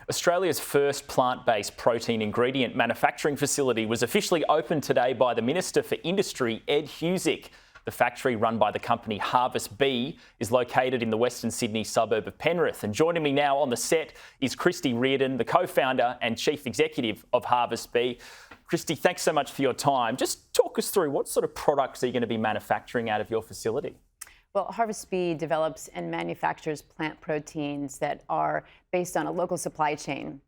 Australia's first plant-based protein ingredient manufacturing facility was officially opened today by the Minister for Industry, Ed Husic. The factory, run by the company Harvest Bee, is located in the Western Sydney suburb of Penrith. And joining me now on the set is Kristi Riordan, the co-founder and chief executive of Harvest Bee. Kristi, thanks so much for your time. Just talk us through what sort of products are you going to be manufacturing out of your facility? Well, Harvest Bee develops and manufactures plant proteins that are based on a local supply chain.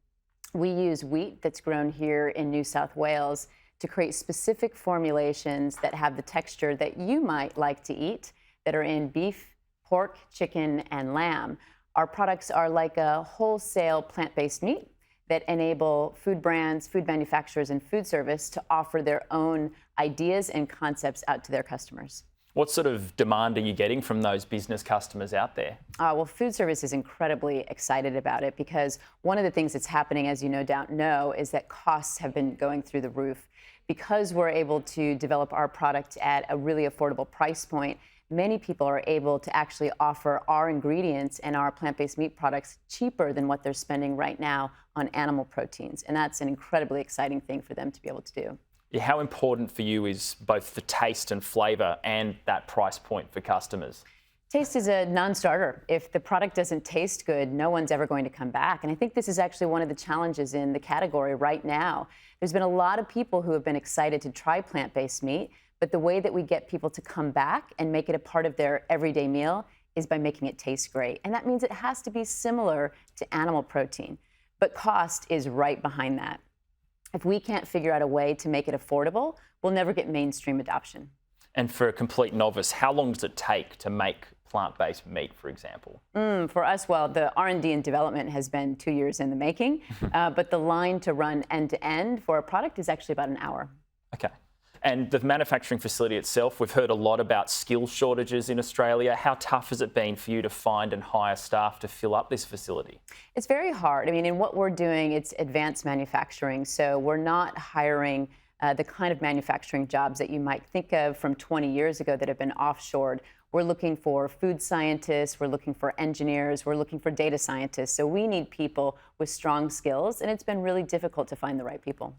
We use wheat that's grown here in New South Wales to create specific formulations that have the texture that you might like to eat, that are in beef, pork, chicken, and lamb. Our products are like a wholesale plant-based meat that enable food brands, food manufacturers, and food service to offer their own ideas and concepts out to their customers. What sort of demand are you getting from those business customers out there? Well, food service is incredibly excited about it because one of the things that's happening, as you no doubt know, is that costs have been going through the roof. Because we're able to develop our product at a really affordable price point, many people are able to actually offer our ingredients and our plant-based meat products cheaper than what they're spending right now on animal proteins. And that's an incredibly exciting thing for them to be able to do. How important for you is both the taste and flavour and that price point for customers? Taste is a non-starter. If the product doesn't taste good, no one's ever going to come back. And I think this is actually one of the challenges in the category right now. There's been a lot of people who have been excited to try plant-based meat, but the way that we get people to come back and make it a part of their everyday meal is by making it taste great. And that means it has to be similar to animal protein. But cost is right behind that. If we can't figure out a way to make it affordable, we'll never get mainstream adoption. And for a complete novice, how long does it take to make plant-based meat, for example? For us, well, the R&D and development has been 2 years in the making, but the line to run end-to-end for a product is actually about an hour. Okay. And the manufacturing facility itself, we've heard a lot about skill shortages in Australia. How tough has it been for you to find and hire staff to fill up this facility? It's very hard. I mean, in what we're doing, it's advanced manufacturing. So we're not hiring the kind of manufacturing jobs that you might think of from 20 years ago that have been offshored. We're looking for food scientists, we're looking for engineers, we're looking for data scientists. So we need people with strong skills, and it's been really difficult to find the right people.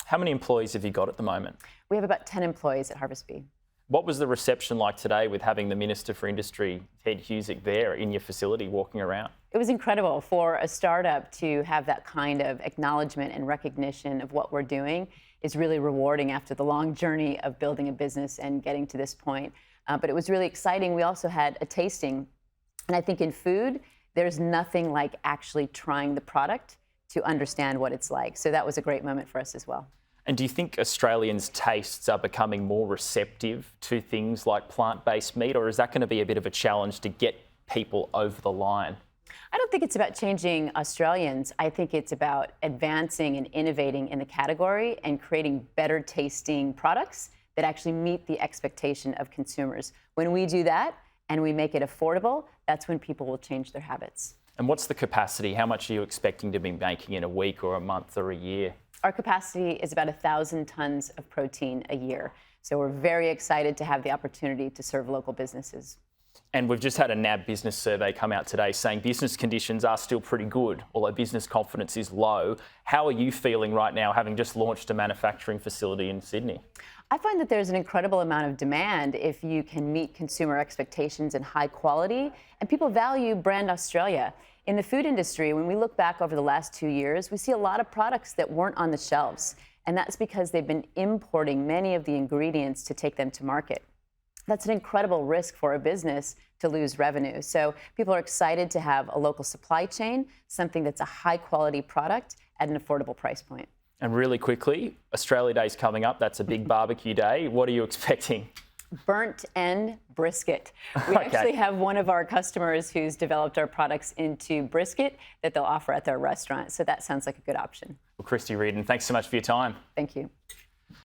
How many employees have you got at the moment? We have about 10 employees at Harvest Bee. What was the reception like today with having the Minister for Industry, Ed Husic, there in your facility walking around? It was incredible for a startup to have that kind of acknowledgement and recognition of what we're doing is really rewarding after the long journey of building a business and getting to this point. But it was really exciting. We also had a tasting. And I think in food, there's nothing like actually trying the product to understand what it's like. So that was a great moment for us as well. And do you think Australians' tastes are becoming more receptive to things like plant-based meat, or is that going to be a bit of a challenge to get people over the line? I don't think it's about changing Australians. I think it's about advancing and innovating in the category and creating better tasting products that actually meet the expectation of consumers. When we do that and we make it affordable, that's when people will change their habits. And what's the capacity? How much are you expecting to be making in a week or a month or a year? Our capacity is about 1,000 tons of protein a year. So we're very excited to have the opportunity to serve local businesses. And we've just had a NAB business survey come out today saying business conditions are still pretty good, although business confidence is low. How are you feeling right now, having just launched a manufacturing facility in Sydney? I find that there's an incredible amount of demand if you can meet consumer expectations in high quality, and people value brand Australia. In the food industry, when we look back over the last 2 years, we see a lot of products that weren't on the shelves, and that's because they've been importing many of the ingredients to take them to market. That's an incredible risk for a business to lose revenue. So people are excited to have a local supply chain, something that's a high quality product at an affordable price point. And really quickly, Australia Day's coming up. That's a big barbecue day. What are you expecting? Burnt end brisket. We actually have one of our customers who's developed our products into brisket that they'll offer at their restaurant. So that sounds like a good option. Well, Kristi Riordan, thanks so much for your time. Thank you.